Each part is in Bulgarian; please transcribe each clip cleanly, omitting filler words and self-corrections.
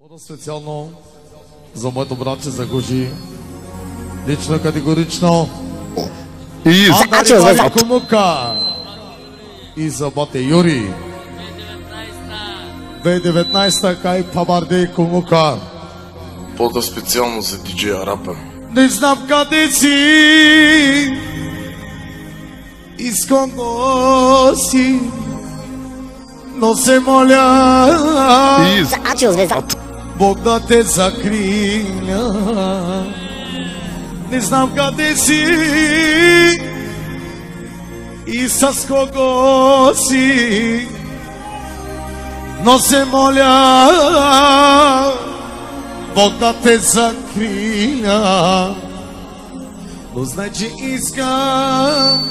По-специално за моето братче Загужи, лично категорично И за Андали Комука и за бате Юри 2019 кай Пабардей Комука. по-специално за диджей Арапа. Не знам къде си и с кого си, но се моля И за Ачил звездата. Бог да те закриля. Не знам къде си и с кого си, но се моля Бог да те закриля. Но знай, че искам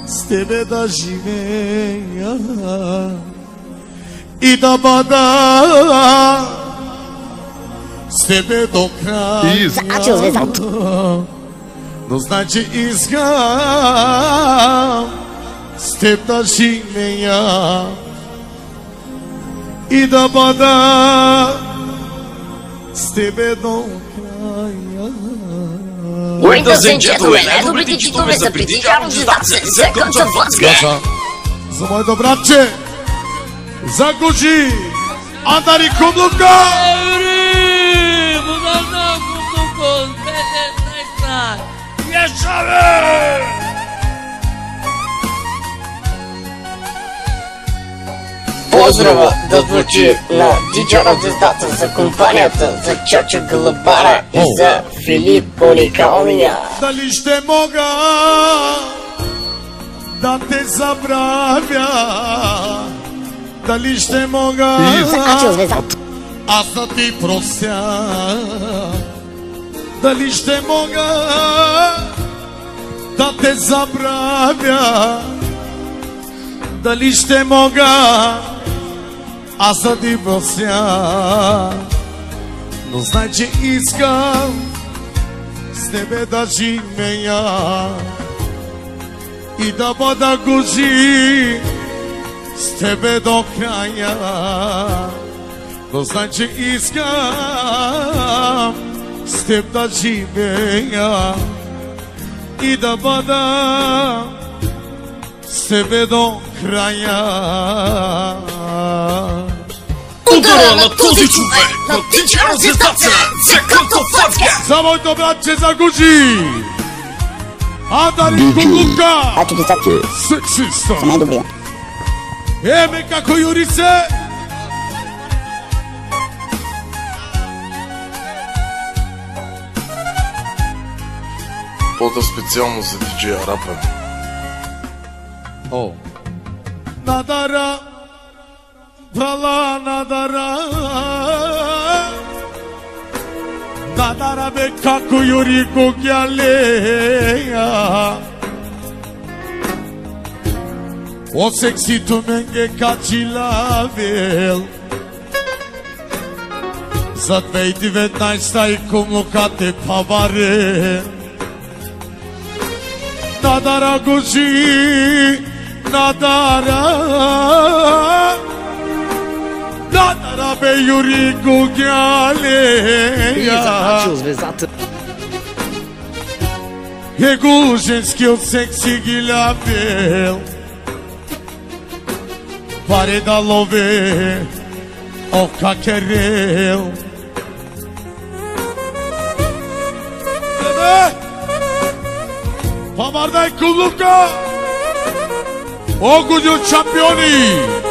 с тебе да живея и да бъда с тебе до края. И за Ачил звездата. Но знай, че искам с теб да живея и да бъда с тебе до края. Ladies and gentlemen, най-добрите читове за притичарно звездата за Кънча Владска. Гаша, за моето братче Загужи Андали Комука. Поздрава да звучи на диджера звездата за компанията, за Чача Галабара и за Филип Уникалния. Дали ще мога да те забравя? Дали ще мога За Ачил звездата. аз да ти простя? Дали ще мога да те забравя? Дали ще мога аз да ти простя? Но знай, че искам с тебе да живея и да бъда Гужи с тебе до края. Но знай, че искам с теб да живея и да бъда с тебе до края. Удара на този човек, на диджера звездата за Кънча Владска. За моето братче Загужи Андали Комука. Ачил звездата. Сексиста. За най-добрия. Еме како Юри се. по-специално за диджей Арапа. О. Надара Брала надара Надара бе како Юри Гогјалеја. О сексито менге качила вел за 2019 и Комука те паваре. Надара Гужи Надара Надара бе Юри Гогјалеја. звездата. Его женскиот секси ги лапел паре да лове ока керел. Памардай Комука Огудју чампиони.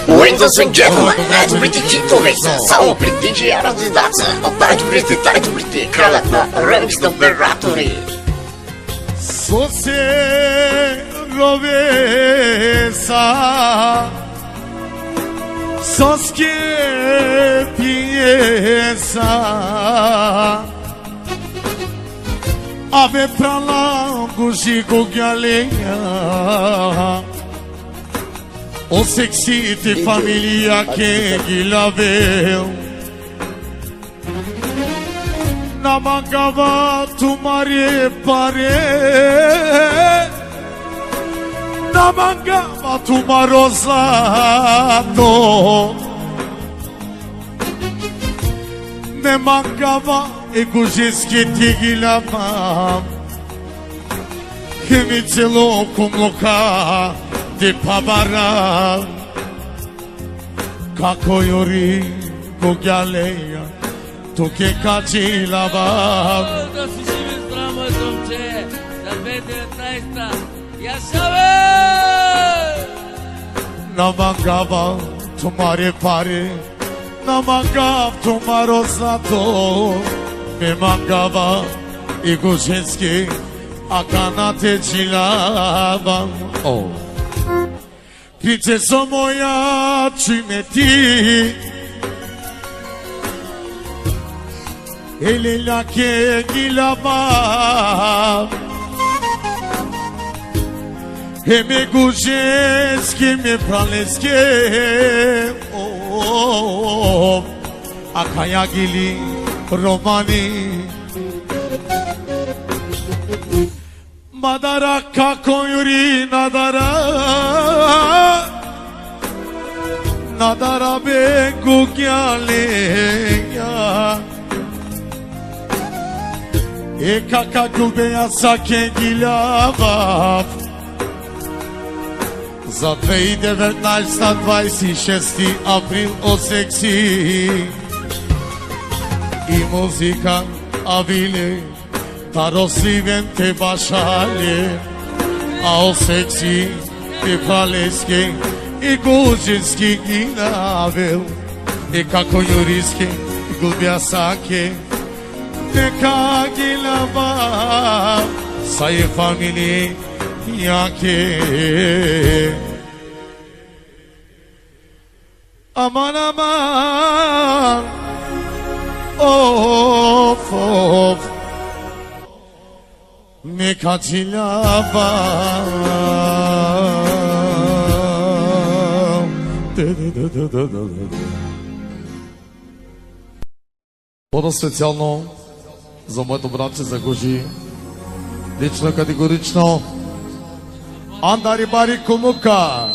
Ladies and gentlemen, най-добрите читове са само при диджера звездата. От най-добрите, кралят на ремикс оператори. Со се ровеса со скепиеса Аве прала Гужи Гогјалеја. О сексите фамилија ке ги лавел namangava tumare pare mancava tu maroslato, ne mancava e gužeski tigilama, che mi celo kumloka ti pabara, kako juri kugjaleja, tu ke kachilava. Da si živi zdravo, moj domče, za 2019, ja sabem! Na mancava tu mare pare, na mancava tu maroslato, me mancava i gužeski a kanate čilavam. Princeso moja, čime ti ele lake gilavam, he me gužeski me praleske, a kaya gili romani. Madara kako juri nadara, nadara be gugyaleja, e kaka gulbeja sake gilava. Za 2019, 26. april o seksi i muzika avile. Tarosliven te bašalje, a o seksi te praleske i gužinski i navel, i kako juriski i gulbja sake, neka gilava sa je familije jake. Aman aman, of of, me kachilava. По-специално за моето братче за Гужи, лично категорично Андари Бари Кумука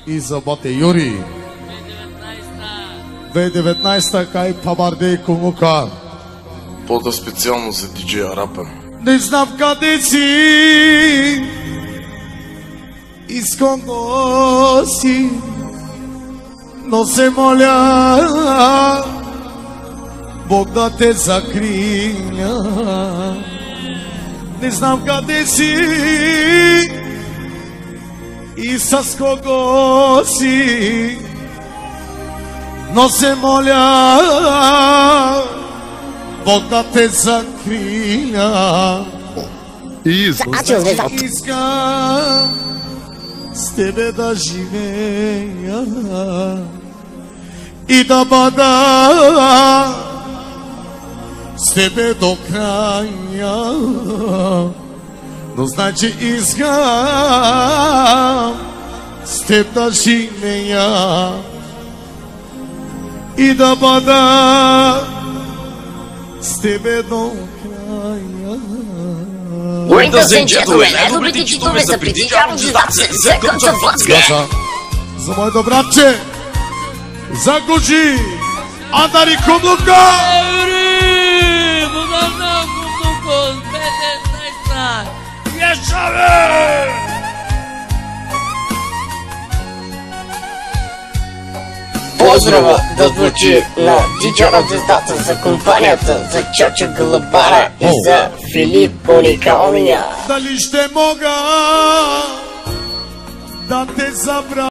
и за бате Юри 2019 кай Пабарде Кумука. По-специално за диджей Арапа. Не знам къде си, искам да си, но се моля Бог да те закриля. Не знам къде си и с кого си, но се моля Бог да те закриля. Искам с тебе да живея и да бъда с тебе до края. Но значи искам с теб да живея и да бъда с тебе до края. Ladies and gentlemen, най-добрите читове са преди организация за концерт Владска. За моето братче, за Гужи, Андари Кумлука! Юри, будавна Кумлуко, 2019, я sabem! Поздрава да звучи на диджера звездата за компанията, за Чочо Гълъбара и за Филип Уникалния. Дали ще мога да те забравя?